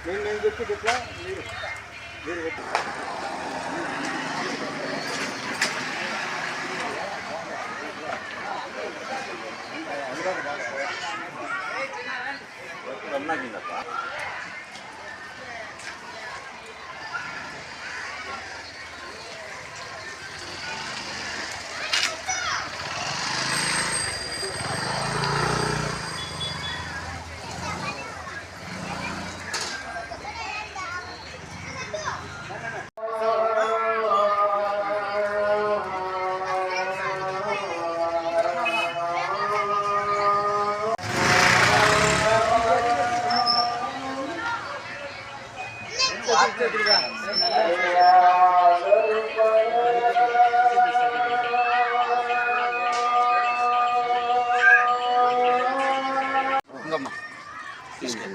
నేను చెప్పి ఇట్లా మీరు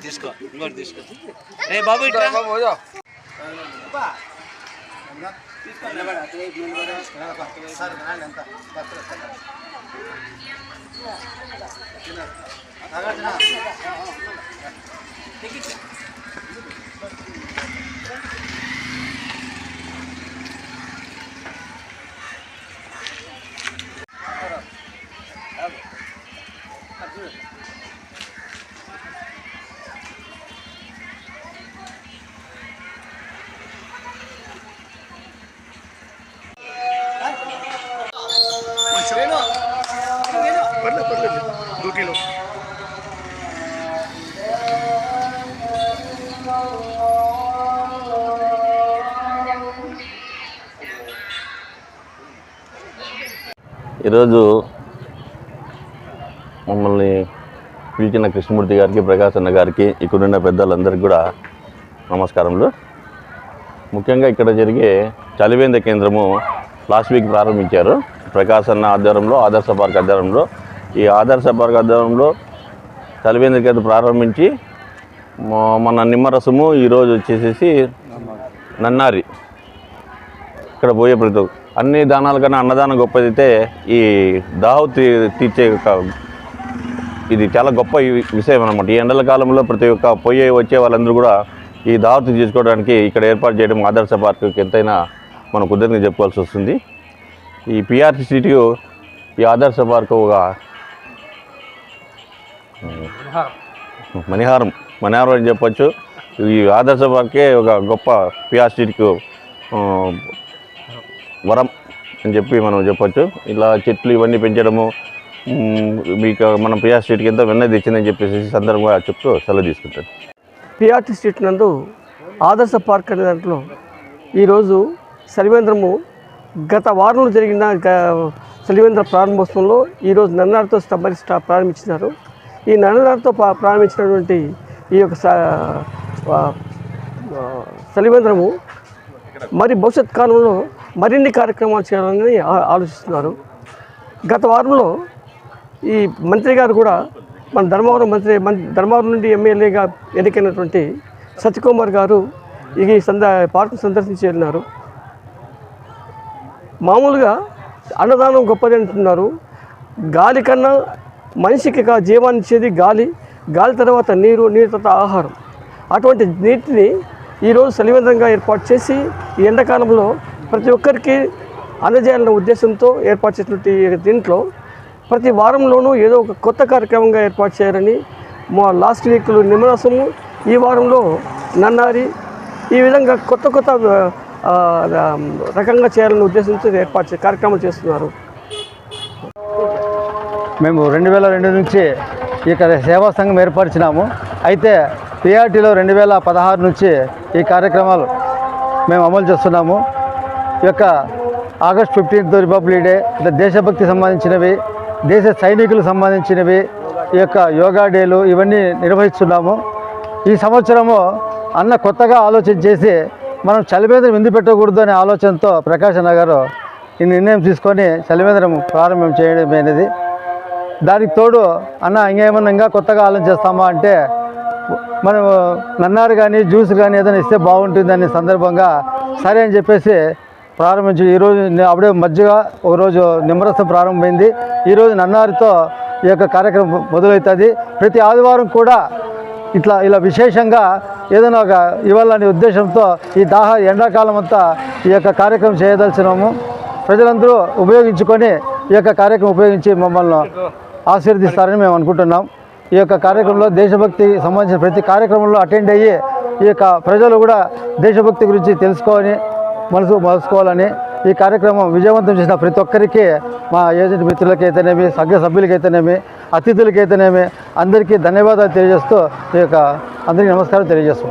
తీసుకో ఇంకోటి తీసుకో. ఏ బాబు ఇట్లా ఈరోజు మమ్మల్ని పిలిచిన కృష్ణమూర్తి గారికి, ప్రకాశ్ అన్న గారికి, ఇక్కడున్న పెద్దలందరికీ కూడా నమస్కారములు. ముఖ్యంగా ఇక్కడ జరిగే చలివేంద్ర కేంద్రము లాస్ట్ వీక్ ప్రారంభించారు ప్రకాశ్ అన్న ఆధ్వర్యంలో, ఆదర్శ పార్క్ ఆధ్వర్యంలో. ఈ ఆదర్శ పార్క్ ఆధ్వర్యంలో చలివేంద్ర కేంద్రం ప్రారంభించి మన నిమ్మరసము ఈరోజు వచ్చేసేసి నన్నారి ఇక్కడ పోయే ప్రతి అన్ని దానాల కన్నా అన్నదానం గొప్పదైతే ఈ దాహం తీర్చే ఇది చాలా గొప్ప విషయం అన్నమాట. ఈ ఎండల కాలంలో ప్రతి ఒక్క వచ్చే వాళ్ళందరూ కూడా ఈ దావత్ చేసుకోవడానికి ఇక్కడ ఏర్పాటు చేయడం ఆదర్శ పార్కుకి ఎంతైనా మనం కుదరని చెప్పుకోవాల్సి వస్తుంది. ఈ పిఆర్టీ సిటీ ఈ ఆదర్శ పార్కు ఒక మణిహారం అని చెప్పచ్చు. ఈ ఆదర్శ పార్కే ఒక గొప్ప పిఆర్ సిటీకి వరం అని చెప్పి మనం చెప్పచ్చు. ఇలా చెట్లు ఇవన్నీ పెంచడము మీకు మనం పిఆర్ స్ట్రీట్కి ఎంతో వెన్న తెచ్చిందని చెప్పేసి సందర్భంగా చెప్తూ సెలవు తీసుకుంటాను. పిఆర్టీ స్ట్రీట్ నందు ఆదర్శ పార్క్ అనే దాంట్లో ఈరోజు చలివేంద్రము గత వారంలో జరిగిన చలివేంద్ర ప్రారంభోత్సవంలో ఈరోజు నన్నారితో ప్రారంభించినారు. ఈ నన్నారితో ప్రారంభించినటువంటి ఈ యొక్క చలివేంద్రము మరి భవిష్యత్ కాలంలో మరిన్ని కార్యక్రమాలు చేయాలని ఆలోచిస్తున్నారు. గత వారంలో ఈ మంత్రి గారు కూడా మన ధర్మవరం నుండి ఎమ్మెల్యేగా ఎన్నికైనటువంటి సత్యకుమార్ గారు ఈ పార్కు సందర్శించి వెళ్ళినారు. మామూలుగా అన్నదానం గొప్పది అంటున్నారు. గాలి కన్నా మనిషికి జీవాన్ని ఇచ్చేది గాలి, గాలి తర్వాత నీరు, నీరు తర్వాత ఆహారం. అటువంటి నీటిని ఈరోజు చలివేంద్రంగా ఏర్పాటు చేసి ఈ ఎండాకాలంలో ప్రతి ఒక్కరికి అందజేయాలన్న ఉద్దేశంతో ఏర్పాటు చేసినటువంటి దీంట్లో ప్రతి వారంలోనూ ఏదో ఒక కొత్త కార్యక్రమంగా ఏర్పాటు చేయాలని లాస్ట్ వీక్లో నిమ్మరసము, ఈ వారంలో నన్నారి, ఈ విధంగా కొత్త రకంగా చేయాలనే ఉద్దేశంతో కార్యక్రమాలు చేస్తున్నారు. మేము 2002 నుంచి ఇక్కడ సేవా సంఘం ఏర్పరిచినాము. అయితే పిఆర్టీలో 2016 నుంచి ఈ కార్యక్రమాలు మేము అమలు చేస్తున్నాము. ఈ యొక్క ఆగస్ట్ 15th రిపబ్లిక్ డే, దేశభక్తి సంబంధించినవి, దేశ సైనికులకు సంబంధించినవి, ఈ యొక్క యోగా డేలు ఇవన్నీ నిర్వహిస్తున్నాము. ఈ సంవత్సరము అన్న కొత్తగా ఆలోచన చేసి మనం చలివేంద్రం ఎందుకు పెట్టకూడదు అనే ఆలోచనతో ప్రకాశ్ అన్న గారు ఈ నిర్ణయం తీసుకొని చలివేంద్రం ప్రారంభం చేయడం అనేది. దానికి తోడు అన్న ఇంకా కొత్తగా ఆలోచన చేస్తామా అంటే మనం నన్నారు కానీ జ్యూస్ కానీ ఏదైనా ఇస్తే బాగుంటుందనే సందర్భంగా సరే అని చెప్పేసి ప్రారంభించి ఈరోజు అప్పుడే మధ్యగా ఒకరోజు నిమ్మరసం ప్రారంభమైంది. ఈరోజు నన్నారితో ఈ యొక్క కార్యక్రమం మొదలవుతుంది. ప్రతి ఆదివారం కూడా ఇలా విశేషంగా ఏదైనా ఒక ఇవ్వాలనే ఉద్దేశంతో ఈ ఎండాకాలం అంతా ఈ యొక్క కార్యక్రమం చేయదలిచినాము. ప్రజలందరూ ఉపయోగించుకొని ఈ యొక్క కార్యక్రమం ఉపయోగించి మమ్మల్ని ఆశీర్వదిస్తారని మేము అనుకుంటున్నాం. ఈ యొక్క కార్యక్రమంలో దేశభక్తికి సంబంధించిన ప్రతి కార్యక్రమంలో అటెండ్ అయ్యి ఈ యొక్క ప్రజలు కూడా దేశభక్తి గురించి తెలుసుకొని మలుసుకోవాలని ఈ కార్యక్రమం విజయవంతం చేసిన ప్రతి ఒక్కరికి మా ఏజెంట్ మిత్రులకైతేనేమి, సంఘ సభ్యులకైతేనేమి, అతిథులకైతేనేమి అందరికీ ధన్యవాదాలు తెలియజేస్తూ ఈ యొక్క అందరికీ నమస్కారం తెలియజేస్తున్నాం.